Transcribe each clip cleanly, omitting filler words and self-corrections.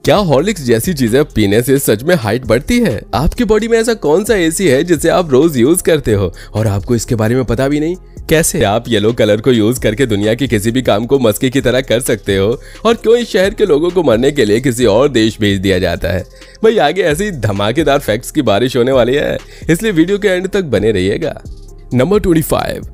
क्या हॉर्लिक्स जैसी चीजें पीने से सच में हाइट बढ़ती है? आपकी बॉडी में ऐसा कौन सा एसी है जिसे आप रोज यूज करते हो और आपको इसके बारे में पता भी नहीं? कैसे आप येलो कलर को यूज करके दुनिया के किसी भी काम को मस्के की तरह कर सकते हो? और क्यों इस शहर के लोगों को मरने के लिए किसी और देश भेज दिया जाता है? भाई आगे ऐसी धमाकेदार फैक्ट्स की बारिश होने वाली है, इसलिए वीडियो के एंड तक बने रहिएगा। नंबर 25।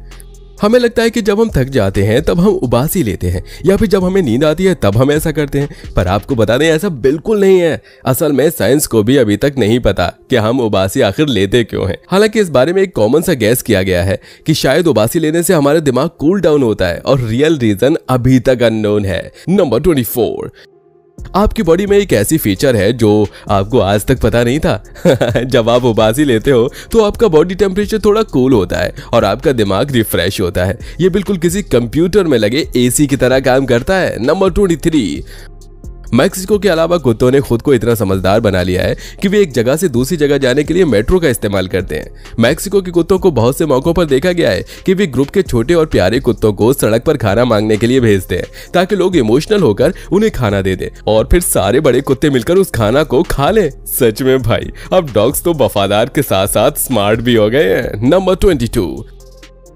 हमें लगता है कि जब हम थक जाते हैं तब हम उबासी लेते हैं, या फिर जब हमें नींद आती है तब हम ऐसा करते हैं। पर आपको बता दें, ऐसा बिल्कुल नहीं है। असल में साइंस को भी अभी तक नहीं पता कि हम उबासी आखिर लेते क्यों हैं। हालांकि इस बारे में एक कॉमन सा गैस किया गया है कि शायद उबासी लेने से हमारा दिमाग कूल डाउन होता है, और रियल रीजन अभी तक अननोन है। नंबर 24। आपकी बॉडी में एक ऐसी फीचर है जो आपको आज तक पता नहीं था। जब आप उबासी लेते हो तो आपका बॉडी टेम्परेचर थोड़ा कूल होता है और आपका दिमाग रिफ्रेश होता है। ये बिल्कुल किसी कंप्यूटर में लगे एसी की तरह काम करता है। नंबर 23। मैक्सिको के अलावा कुत्तों ने खुद को इतना समझदार बना लिया है कि वे एक जगह से दूसरी जगह जाने के लिए मेट्रो का इस्तेमाल करते हैं। मैक्सिको के कुत्तों को बहुत से मौकों पर देखा गया है कि वे ग्रुप के छोटे और प्यारे कुत्तों को सड़क पर खाना मांगने के लिए भेजते हैं, ताकि लोग इमोशनल होकर उन्हें खाना दे दें और फिर सारे बड़े कुत्ते मिलकर उस खाना को खा लें। सच में भाई, अब डॉग्स तो वफादार के साथ साथ स्मार्ट भी हो गए हैं। नंबर 22।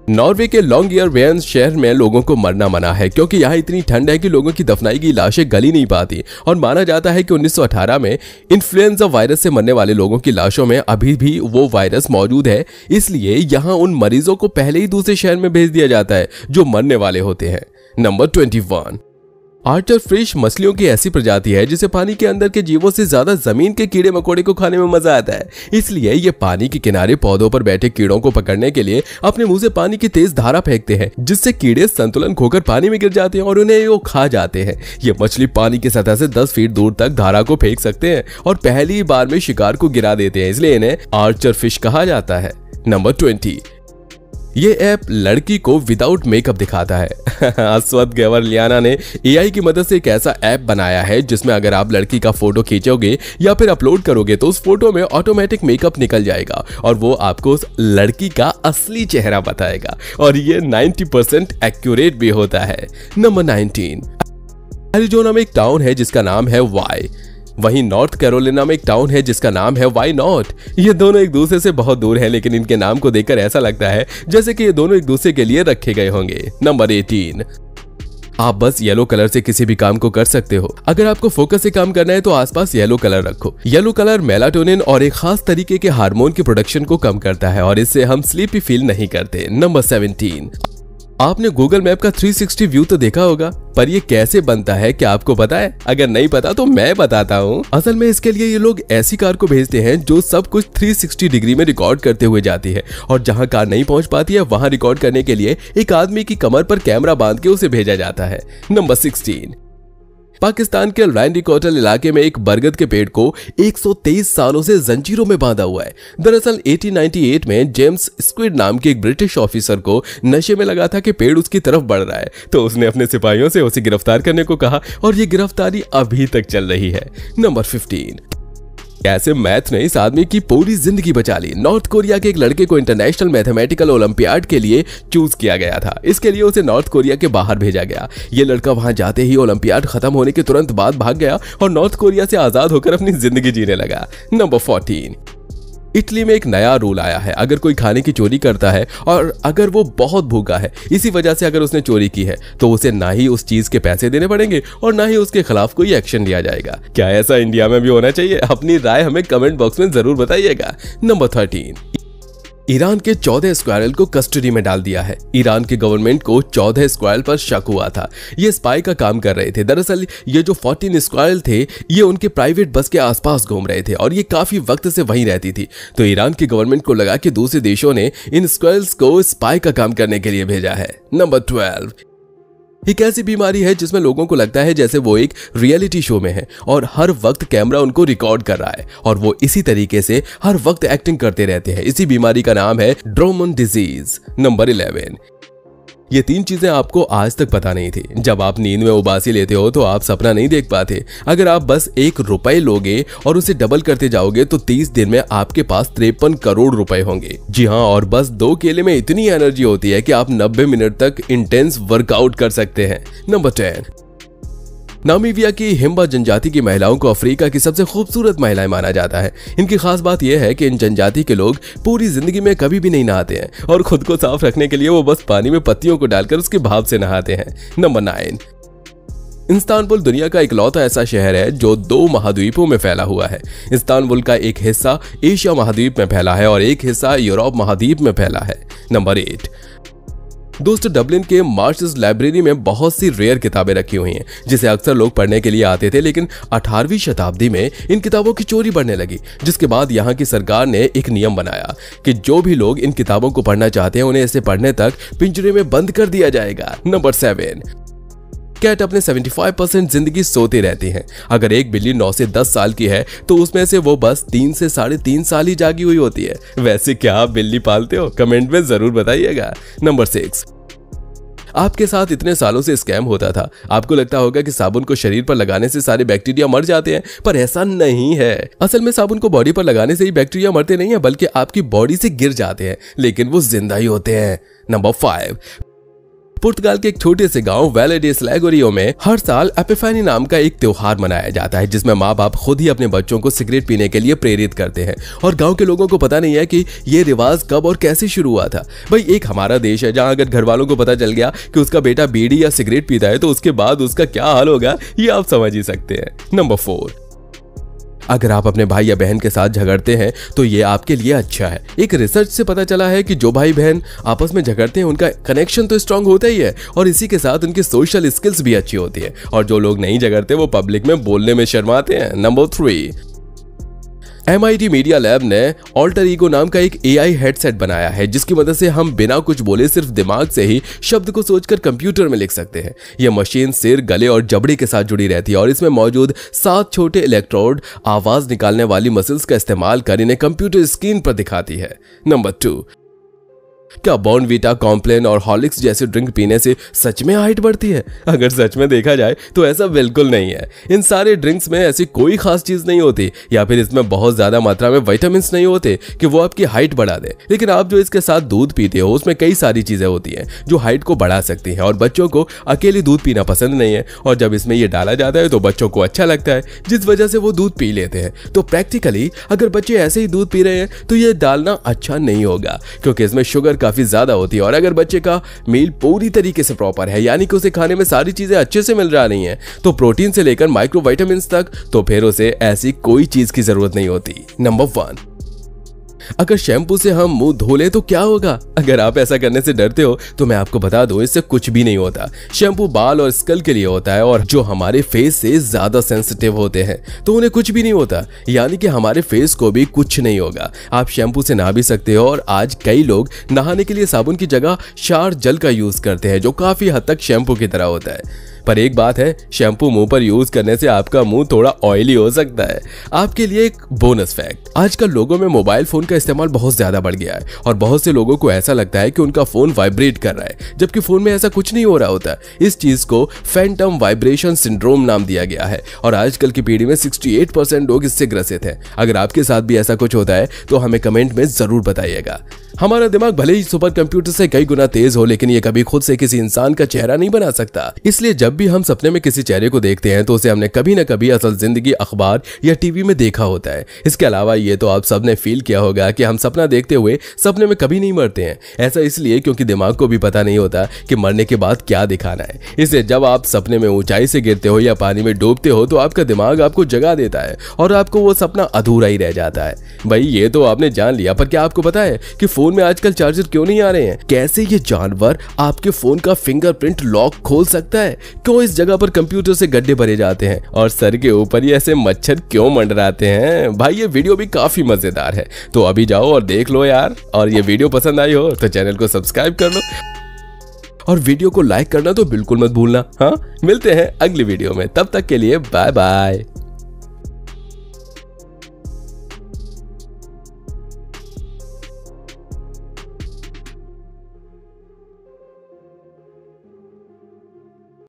नॉर्वे के लॉन्गयरवेन शहर में लोगों को मरना मना है, क्योंकि यहाँ इतनी ठंड है कि लोगों की दफनाई की लाशें गली नहीं पाती। और माना जाता है कि 1918 में इन्फ्लुएंजा वायरस से मरने वाले लोगों की लाशों में अभी भी वो वायरस मौजूद है, इसलिए यहाँ उन मरीजों को पहले ही दूसरे शहर में भेज दिया जाता है जो मरने वाले होते हैं। नंबर 21। आर्चर फिश मछलियों की ऐसी प्रजाति है जिसे पानी के अंदर के जीवों से ज्यादा जमीन के कीड़े मकोड़े को खाने में मजा आता है। इसलिए ये पानी के किनारे पौधों पर बैठे कीड़ों को पकड़ने के लिए अपने मुंह से पानी की तेज धारा फेंकते हैं, जिससे कीड़े संतुलन खोकर पानी में गिर जाते हैं और उन्हें वो खा जाते हैं। ये मछली पानी की सतह से 10 फीट दूर तक धारा को फेंक सकते हैं और पहली बार में शिकार को गिरा देते हैं, इसलिए इन्हें आर्चर फिश कहा जाता है। नंबर 20। ये ऐप लड़की को विदाउट मेकअप दिखाता है। अश्वथ गैवरलियाना ने एआई की मदद से एक ऐसा ऐप बनाया है जिसमें अगर आप लड़की का फोटो खींचोगे या फिर अपलोड करोगे तो उस फोटो में ऑटोमेटिक मेकअप निकल जाएगा और वो आपको उस लड़की का असली चेहरा बताएगा, और ये 90% एक्यूरेट भी होता है। नंबर 19। एरिज़ोना में एक टाउन है जिसका नाम है वाई। वहीं नॉर्थ कैरोलिना में एक टाउन है जिसका नाम है वाई नॉट। ये दोनों एक दूसरे से बहुत दूर हैं, लेकिन इनके नाम को देखकर ऐसा लगता है जैसे कि ये दोनों एक दूसरे के लिए रखे गए होंगे। नंबर 18। आप बस येलो कलर से किसी भी काम को कर सकते हो। अगर आपको फोकस से काम करना है तो आसपास येलो कलर रखो। येलो कलर मेलाटोनिन और एक खास तरीके के हार्मोन के प्रोडक्शन को कम करता है और इससे हम स्लीपी फील नहीं करते। नंबर 17। आपने गूगल मैप का 360 व्यू तो देखा होगा, पर ये कैसे बनता है क्या आपको पता है? अगर नहीं पता तो मैं बताता हूँ। असल में इसके लिए ये लोग ऐसी कार को भेजते हैं जो सब कुछ 360 डिग्री में रिकॉर्ड करते हुए जाती है, और जहाँ कार नहीं पहुँच पाती है वहाँ रिकॉर्ड करने के लिए एक आदमी की कमर पर कैमरा बांध के उसे भेजा जाता है। नंबर 16। पाकिस्तान के रैंडी कोटल इलाके में एक बरगद के पेड़ को 123 सालों से जंजीरों में बांधा हुआ है। दरअसल 1898 में जेम्स स्क्विड नाम के एक ब्रिटिश ऑफिसर को नशे में लगा था कि पेड़ उसकी तरफ बढ़ रहा है, तो उसने अपने सिपाहियों से उसे गिरफ्तार करने को कहा और ये गिरफ्तारी अभी तक चल रही है। नंबर 15। कैसे मैथ ने इस आदमी की पूरी जिंदगी बचा ली। नॉर्थ कोरिया के एक लड़के को इंटरनेशनल मैथमेटिकल ओलंपियाड के लिए चूज किया गया था। इसके लिए उसे नॉर्थ कोरिया के बाहर भेजा गया। ये लड़का वहां जाते ही ओलंपियाड खत्म होने के तुरंत बाद भाग गया और नॉर्थ कोरिया से आजाद होकर अपनी जिंदगी जीने लगा। नंबर 14। इटली में एक नया रूल आया है। अगर कोई खाने की चोरी करता है और अगर वो बहुत भूखा है, इसी वजह से अगर उसने चोरी की है, तो उसे ना ही उस चीज के पैसे देने पड़ेंगे और ना ही उसके खिलाफ कोई एक्शन लिया जाएगा। क्या ऐसा इंडिया में भी होना चाहिए? अपनी राय हमें कमेंट बॉक्स में जरूर बताइएगा। नंबर 13। ईरान के 14 स्क्वायरल को कस्टडी में डाल दिया है। ईरान की गवर्नमेंट को 14 स्क्वायरल पर शक हुआ था। ये स्पाई का काम कर रहे थे। दरअसल ये जो 14 स्क्वायरल थे ये उनके प्राइवेट बस के आसपास घूम रहे थे और ये काफी वक्त से वहीं रहती थी। तो ईरान की गवर्नमेंट को लगा कि दूसरे देशों ने इन स्क्वायरल्स को स्पाई का काम करने के लिए भेजा है। नंबर 12। एक ऐसी बीमारी है जिसमें लोगों को लगता है जैसे वो एक रियलिटी शो में है और हर वक्त कैमरा उनको रिकॉर्ड कर रहा है और वो इसी तरीके से हर वक्त एक्टिंग करते रहते हैं। इसी बीमारी का नाम है ड्रोमन डिजीज। नंबर 11। ये 3 चीजें आपको आज तक पता नहीं थी। जब आप नींद में उबासी लेते हो तो आप सपना नहीं देख पाते। अगर आप बस 1 रुपए लोगे और उसे डबल करते जाओगे तो 30 दिन में आपके पास 53 करोड़ रुपए होंगे। जी हाँ, और बस 2 केले में इतनी एनर्जी होती है कि आप 90 मिनट तक इंटेंस वर्कआउट कर सकते हैं। नंबर 10। नामीबिया की हिम्बा जनजाति की महिलाओं को अफ्रीका की सबसे खूबसूरत महिलाएं माना जाता है। इनकी खास बात यह है कि इन जनजाति के लोग पूरी जिंदगी में कभी भी नहीं नहाते हैं और खुद को साफ रखने के लिए वो बस पानी में पत्तियों को डालकर उसके भाप से नहाते हैं। नंबर 9, इस्तांबुल दुनिया का इकलौता ऐसा शहर है जो 2 महाद्वीपों में फैला हुआ है। इस्तांबुल का एक हिस्सा एशिया महाद्वीप में फैला है और एक हिस्सा यूरोप महाद्वीप में फैला है। नंबर 8, दोस्तों डबलिन के मार्शल्स लाइब्रेरी में बहुत सी रेयर किताबें रखी हुई हैं जिसे अक्सर लोग पढ़ने के लिए आते थे, लेकिन 18वीं शताब्दी में इन किताबों की चोरी बढ़ने लगी, जिसके बाद यहाँ की सरकार ने एक नियम बनाया कि जो भी लोग इन किताबों को पढ़ना चाहते हैं उन्हें इसे पढ़ने तक पिंजरे में बंद कर दिया जाएगा। नंबर 7, कैट अपने 75% जिंदगी सोती रहती हैं। अगर एक बिल्ली 9 से 10 साल की है तो उसमें से वो बस 3 से 3.5 साल ही जागी हुई होती है। वैसे क्या आप बिल्ली पालते हो? कमेंट में जरूर बताइएगा। नंबर 6, आपके साथ इतने सालों से स्कैम होता था, आपको लगता होगा कि साबुन को शरीर पर लगाने से सारे बैक्टीरिया मर जाते हैं, पर ऐसा नहीं है। असल में साबुन को बॉडी पर लगाने से ही बैक्टीरिया मरते नहीं है, बल्कि आपकी बॉडी से गिर जाते हैं, लेकिन वो जिंदा ही होते हैं। नंबर 5, पुर्तगाल के एक छोटे से गांव वैले डे स्लैगोरियो में हर साल एपिफैनी नाम का एक त्योहार मनाया जाता है, जिसमें माँ बाप खुद ही अपने बच्चों को सिगरेट पीने के लिए प्रेरित करते हैं और गांव के लोगों को पता नहीं है कि ये रिवाज कब और कैसे शुरू हुआ था। भाई एक हमारा देश है जहां अगर घर वालों को पता चल गया कि उसका बेटा बीड़ी या सिगरेट पीता है तो उसके बाद उसका क्या हाल होगा ये आप समझ ही सकते हैं। नंबर 4, अगर आप अपने भाई या बहन के साथ झगड़ते हैं तो ये आपके लिए अच्छा है। एक रिसर्च से पता चला है कि जो भाई बहन आपस में झगड़ते हैं उनका कनेक्शन तो स्ट्रांग होता ही है और इसी के साथ उनकी सोशल स्किल्स भी अच्छी होती है, और जो लोग नहीं झगड़ते वो पब्लिक में बोलने में शर्माते हैं। नंबर 3, MIT मीडिया लैब ने ऑल्टर ईगो नाम का एक AI हेडसेट बनाया है जिसकी मदद से हम बिना कुछ बोले सिर्फ दिमाग से ही शब्द को सोचकर कंप्यूटर में लिख सकते हैं। यह मशीन सिर, गले और जबड़े के साथ जुड़ी रहती है और इसमें मौजूद 7 छोटे इलेक्ट्रोड आवाज निकालने वाली मसल्स का इस्तेमाल कर इन्हें कंप्यूटर स्क्रीन पर दिखाती है। नंबर 2, क्या बॉर्नवीटा, कॉम्प्लेन और हॉर्लिक्स जैसे ड्रिंक पीने से सच में हाइट बढ़ती है? अगर सच में देखा जाए तो ऐसा बिल्कुल नहीं है। इन सारे ड्रिंक्स में ऐसी कोई खास चीज नहीं होती या फिर इसमें बहुत ज्यादा मात्रा में विटामिन्स नहीं होते कि वो आपकी हाइट बढ़ा दे, लेकिन आप जो इसके साथ दूध पीते हो उसमें कई सारी चीजें होती हैं जो हाइट को बढ़ा सकती हैं, और बच्चों को अकेले दूध पीना पसंद नहीं है और जब इसमें ये डाला जाता है तो बच्चों को अच्छा लगता है, जिस वजह से वो दूध पी लेते हैं। तो प्रैक्टिकली अगर बच्चे ऐसे ही दूध पी रहे हैं तो ये डालना अच्छा नहीं होगा क्योंकि इसमें शुगर काफी ज्यादा होती है, और अगर बच्चे का मील पूरी तरीके से प्रॉपर है यानी कि उसे खाने में सारी चीजें अच्छे से मिल रही हैं, तो प्रोटीन से लेकर माइक्रोविटामिन्स तक, तो फिर उसे ऐसी कोई चीज की जरूरत नहीं होती। नंबर 1, अगर शैम्पू से हम मुंह धो ले तो क्या होगा? अगर आप ऐसा करने से डरते हो तो मैं आपको बता दूं इससे कुछ भी नहीं होता। शैम्पू बाल और स्कल के लिए होता है और जो हमारे फेस से ज्यादा सेंसिटिव होते हैं तो उन्हें कुछ भी नहीं होता, यानी कि हमारे फेस को भी कुछ नहीं होगा। आप शैम्पू से नहा भी सकते हो और आज कई लोग नहाने के लिए साबुन की जगह शार जल का यूज करते हैं जो काफी हद तक शैम्पू की तरह होता है। पर एक बात है, शैम्पू मुंह पर यूज करने से आपका मुंह थोड़ा ऑयली हो सकता है। आपके लिए एक बोनस फैक्ट, आजकल लोगों में मोबाइल फोन का इस्तेमाल बहुत ज्यादा बढ़ गया है और बहुत से लोगों को ऐसा लगता है कि उनका फोन वाइब्रेट कर रहा है, जबकि फोन में ऐसा कुछ नहीं हो रहा होता। इस चीज को फैंटम वाइब्रेशन सिंड्रोम नाम दिया गया है और आजकल की पीढ़ी में 68% लोग इससे ग्रसित हैं। अगर आपके साथ भी ऐसा कुछ होता है तो हमें कमेंट में जरूर बताइएगा। हमारा दिमाग भले ही सुपर कंप्यूटर से कई गुना तेज हो, लेकिन ये कभी खुद से किसी इंसान का चेहरा नहीं बना सकता। इसलिए जब भी हम सपने में किसी चेहरे को देखते हैं तो उसे हमने कभी न कभी असल जिंदगी, अखबार या टीवी में देखा होता है। इसके अलावा ये तो आप सबने फील किया होगा कि हम सपना देखते हुए सपने में कभी नहीं मरते हैं। ऐसा इसलिए क्योंकि दिमाग को भी पता नहीं होता कि मरने के बाद क्या दिखाना है। इसलिए जब आप सपने में ऊंचाई से गिरते हो या पानी में डूबते हो तो आपका दिमाग आपको जगा देता है और आपको वो सपना अधूरा ही रह जाता है। भाई ये तो आपने जान लिया, पर क्या आपको पता है कि फोन में आजकल चार्जर क्यों नहीं आ रहे हैं? कैसे ये जानवर आपके फोन का फिंगरप्रिंट लॉक खोल सकता है? क्यों इस जगह पर कंप्यूटर से गड्ढे भरे जाते हैं और सर के ऊपर ये ऐसे मच्छर क्यों मंडराते हैं? भाई ये वीडियो भी काफी मजेदार है, तो अभी जाओ और देख लो यार। और ये वीडियो पसंद आई हो तो चैनल को सब्सक्राइब कर लो और वीडियो को लाइक करना तो बिल्कुल मत भूलना। हाँ, मिलते हैं अगली वीडियो में, तब तक के लिए बाय बाय।